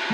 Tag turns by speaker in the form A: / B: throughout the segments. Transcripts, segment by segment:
A: To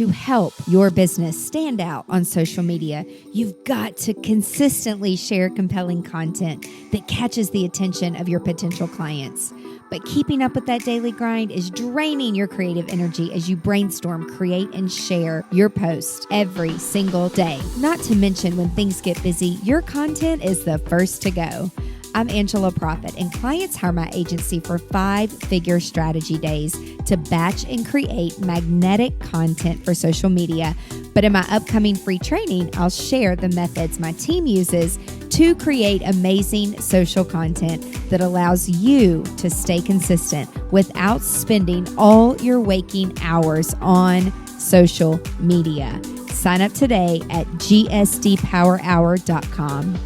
A: help your business stand out on social media, you've got to consistently share compelling content that catches the attention of your potential clients. But keeping up with that daily grind is draining your creative energy as you brainstorm, create, and share your posts every single day. Not to mention, when things get busy, your content is the first to go. I'm Angela Profit, and clients hire my agency for 5-figure strategy days to batch and create magnetic content for social media. But in my upcoming free training, I'll share the methods my team uses to create amazing social content that allows you to stay consistent without spending all your waking hours on social media. Sign up today at gsdpowerhour.com.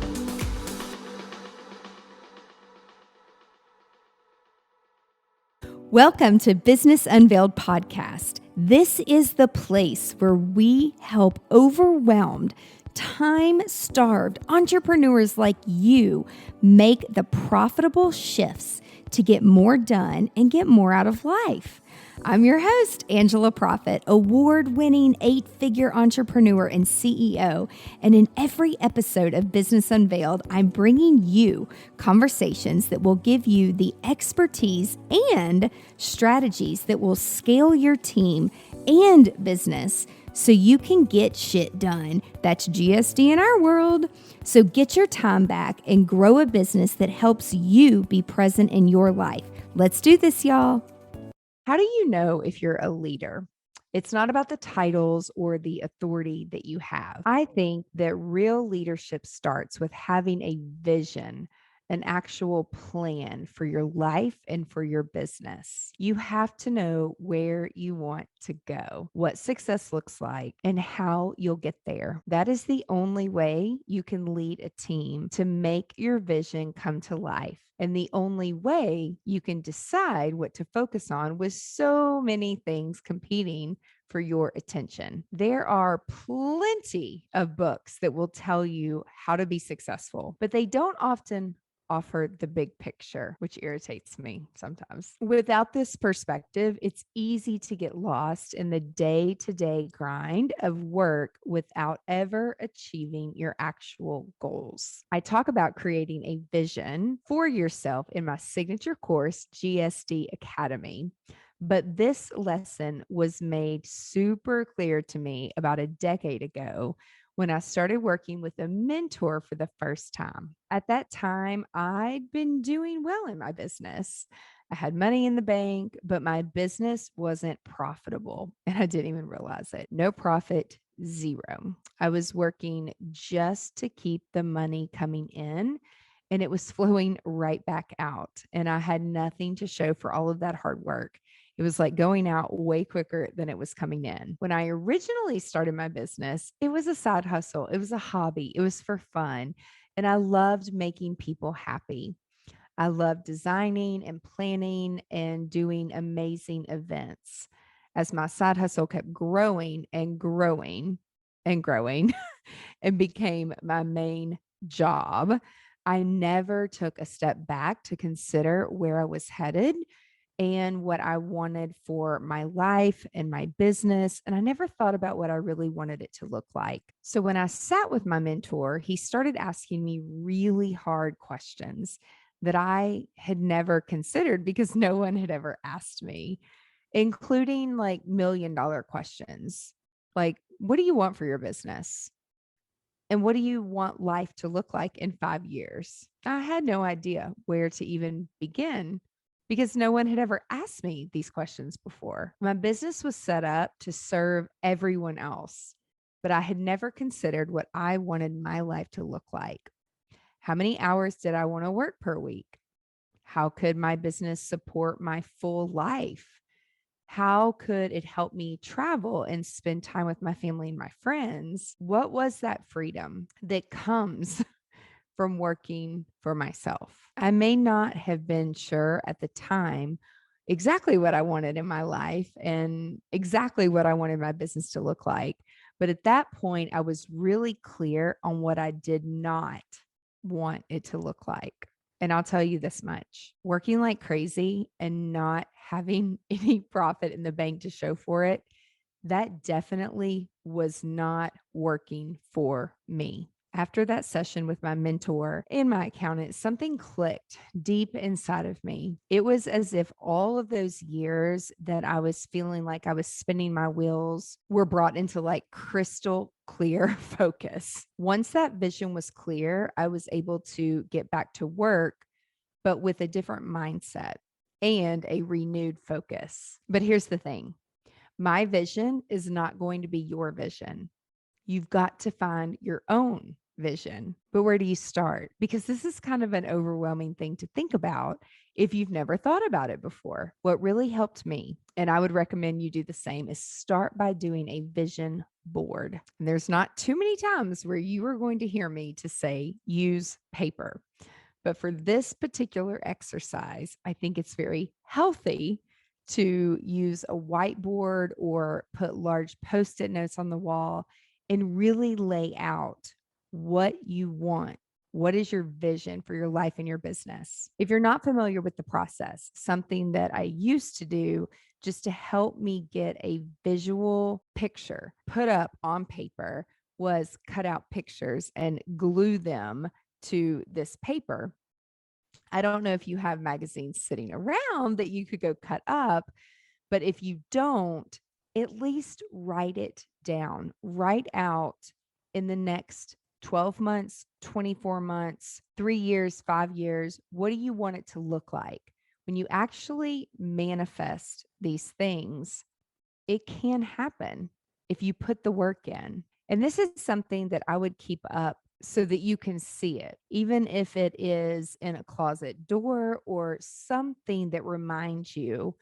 A: Welcome to Business Unveiled Podcast. This is the place where we help overwhelmed, time-starved entrepreneurs like you make the profitable shifts to get more done and get more out of life. I'm your host, Angela Profit, award-winning 8-figure entrepreneur and CEO. And in every episode of Business Unveiled, I'm bringing you conversations that will give you the expertise and strategies that will scale your team and business so you can get shit done. That's GSD in our world. So get your time back and grow a business that helps you be present in your life. Let's do this, y'all. How do you know if you're a leader? It's not about the titles or the authority that you have. I think that real leadership starts with having a vision, an actual plan for your life and for your business. You have to know where you want to go, what success looks like, and how you'll get there. That is the only way you can lead a team to make your vision come to life. And the only way you can decide what to focus on with so many things competing for your attention. There are plenty of books that will tell you how to be successful, but they don't often offer the big picture, which irritates me sometimes. Without this perspective, it's easy to get lost in the day-to-day grind of work without ever achieving your actual goals. I talk about creating a vision for yourself in my signature course, GSD Academy. But this lesson was made super clear to me about a decade ago when I started working with a mentor for the first time. At that time, I'd been doing well in my business. I had money in the bank, but my business wasn't profitable, and I didn't even realize it. No profit, zero. I was working just to keep the money coming in, and it was flowing right back out. And I had nothing to show for all of that hard work. It was like going out way quicker than it was coming in. When I originally started my business, it was a side hustle. It was a hobby. It was for fun. And I loved making people happy. I loved designing and planning and doing amazing events. As my side hustle kept growing and growing and growing and became my main job, I never took a step back to consider where I was headed and what I wanted for my life and my business. And I never thought about what I really wanted it to look like. So when I sat with my mentor, he started asking me really hard questions that I had never considered because no one had ever asked me, including like $1,000,000 questions. Like, what do you want for your business? And what do you want life to look like in 5 years? I had no idea where to even begin because no one had ever asked me these questions before. My business was set up to serve everyone else, but I had never considered what I wanted my life to look like. How many hours did I want to work per week? How could my business support my full life? How could it help me travel and spend time with my family and my friends? What was that freedom that comes from working for myself? I may not have been sure at the time exactly what I wanted in my life and exactly what I wanted my business to look like. But at that point, I was really clear on what I did not want it to look like. And I'll tell you this much, working like crazy and not having any profit in the bank to show for it, that definitely was not working for me. After that session with my mentor and my accountant, something clicked deep inside of me. It was as if all of those years that I was feeling like I was spinning my wheels were brought into like crystal clear focus. Once that vision was clear, I was able to get back to work, but with a different mindset and a renewed focus. But here's the thing, my vision is not going to be your vision. You've got to find your own vision. But where do you start? Because this is kind of an overwhelming thing to think about if you've never thought about it before. What really helped me, and I would recommend you do the same, is start by doing a vision board. And there's not too many times where you are going to hear me to say use paper. But for this particular exercise, I think it's very healthy to use a whiteboard or put large Post-it notes on the wall and really lay out what you want. What is your vision for your life and your business? If you're not familiar with the process, something that I used to do just to help me get a visual picture put up on paper was cut out pictures and glue them to this paper. I don't know if you have magazines sitting around that you could go cut up, but if you don't, at least write it down. Write out in the next 12 months, 24 months, 3 years, 5 years, what do you want it to look like? When you actually manifest these things, it can happen if you put the work in. And this is something that I would keep up so that you can see it, even if it is in a closet door or something that reminds you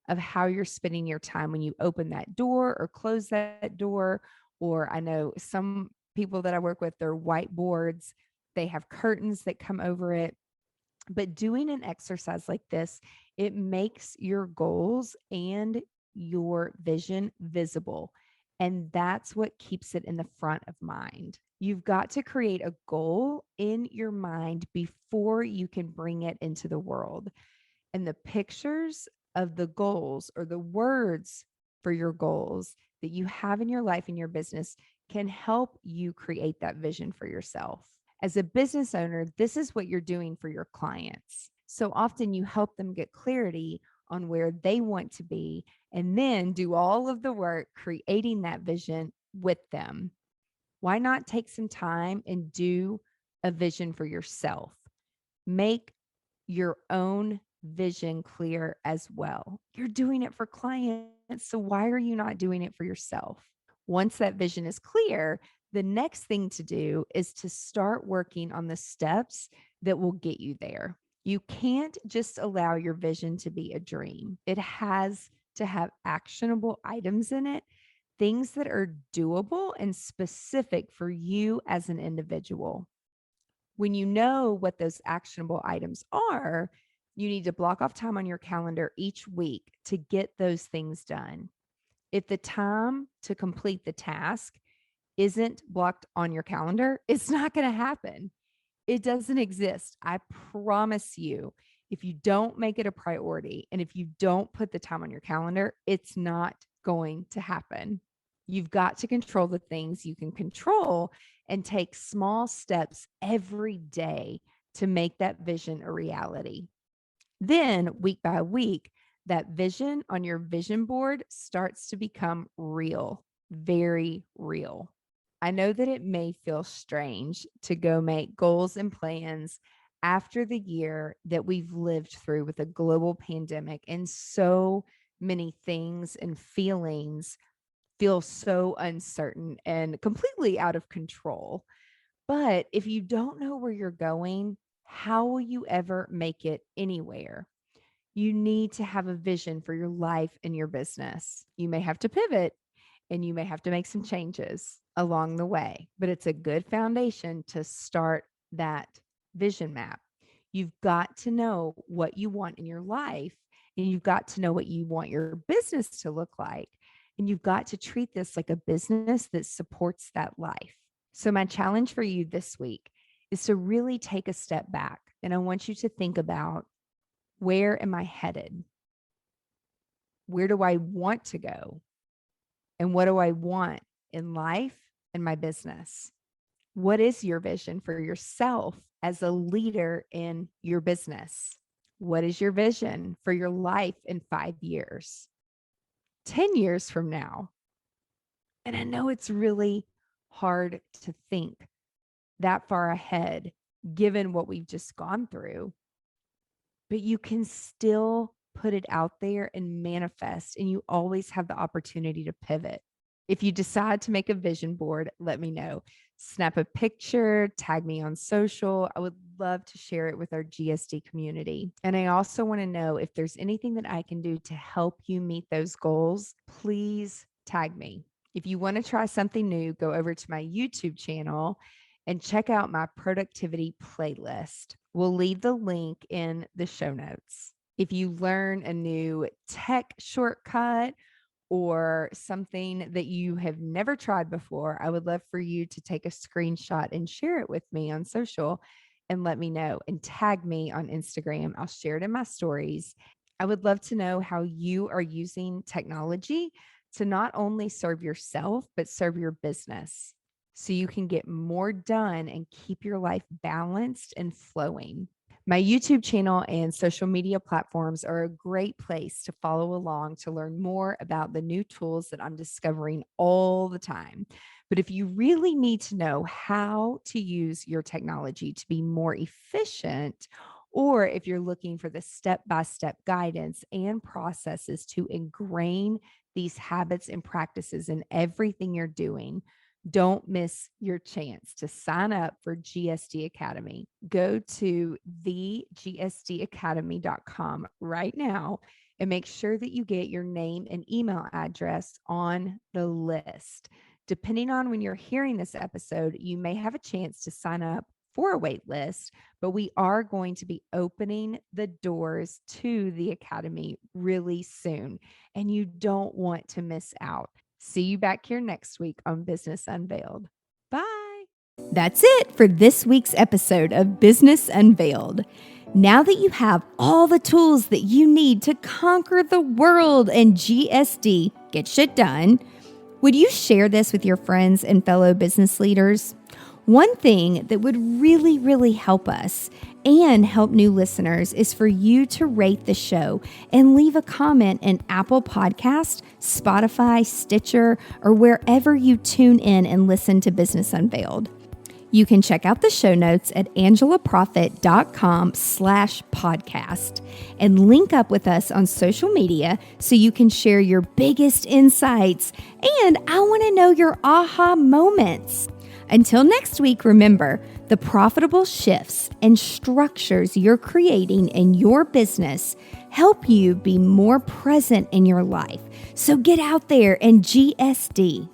A: of how you're spending your time when you open that door or close that door. Or I know some people that I work with, they're whiteboards, they have curtains that come over it. But doing an exercise like this, it makes your goals and your vision visible. And that's what keeps it in the front of mind. You've got to create a goal in your mind before you can bring it into the world. And the pictures of the goals or the words for your goals that you have in your life and your business can help you create that vision for yourself. As a business owner, this is what you're doing for your clients. So often you help them get clarity on where they want to be and then do all of the work creating that vision with them. Why not take some time and do a vision for yourself? Make your own vision clear as well. You're doing it for clients, so why are you not doing it for yourself? Once that vision is clear, the next thing to do is to start working on the steps that will get you there. You can't just allow your vision to be a dream. It has to have actionable items in it, things that are doable and specific for you as an individual. When you know what those actionable items are, you need to block off time on your calendar each week to get those things done. If the time to complete the task isn't blocked on your calendar, it's not going to happen. It doesn't exist. I promise you, if you don't make it a priority and if you don't put the time on your calendar, it's not going to happen. You've got to control the things you can control and take small steps every day to make that vision a reality. Then, week by week, that vision on your vision board starts to become real, very real. I know that it may feel strange to go make goals and plans after the year that we've lived through with a global pandemic, and so many things and feelings feel so uncertain and completely out of control. But if you don't know where you're going, how will you ever make it anywhere? You need to have a vision for your life and your business. You may have to pivot and you may have to make some changes along the way, but it's a good foundation to start that vision map. You've got to know what you want in your life, and you've got to know what you want your business to look like. And you've got to treat this like a business that supports that life. So, my challenge for you this week is to really take a step back. And I want you to think about, where am I headed? Where do I want to go? And what do I want in life and my business? What is your vision for yourself as a leader in your business? What is your vision for your life in 5 years, 10 years from now? And I know it's really hard to think that far ahead, given what we've just gone through, but you can still put it out there and manifest, and you always have the opportunity to pivot. If you decide to make a vision board, let me know. Snap a picture, tag me on social. I would love to share it with our GSD community. And I also want to know if there's anything that I can do to help you meet those goals. Please tag me. If you want to try something new, go over to my YouTube channel and check out my productivity playlist. We'll leave the link in the show notes. If you learn a new tech shortcut or something that you have never tried before, I would love for you to take a screenshot and share it with me on social and let me know, and tag me on Instagram. I'll share it in my stories. I would love to know how you are using technology to not only serve yourself, but serve your business, so you can get more done and keep your life balanced and flowing. My YouTube channel and social media platforms are a great place to follow along to learn more about the new tools that I'm discovering all the time. But if you really need to know how to use your technology to be more efficient, or if you're looking for the step-by-step guidance and processes to ingrain these habits and practices in everything you're doing, don't miss your chance to sign up for GSD Academy. Go to thegsdacademy.com right now and make sure that you get your name and email address on the list. Depending on when you're hearing this episode, you may have a chance to sign up for a wait list, but we are going to be opening the doors to the Academy really soon, and you don't want to miss out. See you back here next week on Business Unveiled. Bye. That's it for this week's episode of Business Unveiled. Now that you have all the tools that you need to conquer the world and GSD, get shit done, would you share this with your friends and fellow business leaders? One thing that would really, really help us and help new listeners is for you to rate the show and leave a comment in Apple Podcast, Spotify, Stitcher, or wherever you tune in and listen to Business Unveiled. You can check out the show notes at angelaprofit.com/podcast and link up with us on social media so you can share your biggest insights. And I want to know your aha moments. Until next week, remember, the profitable shifts and structures you're creating in your business help you be more present in your life. So get out there and GSD.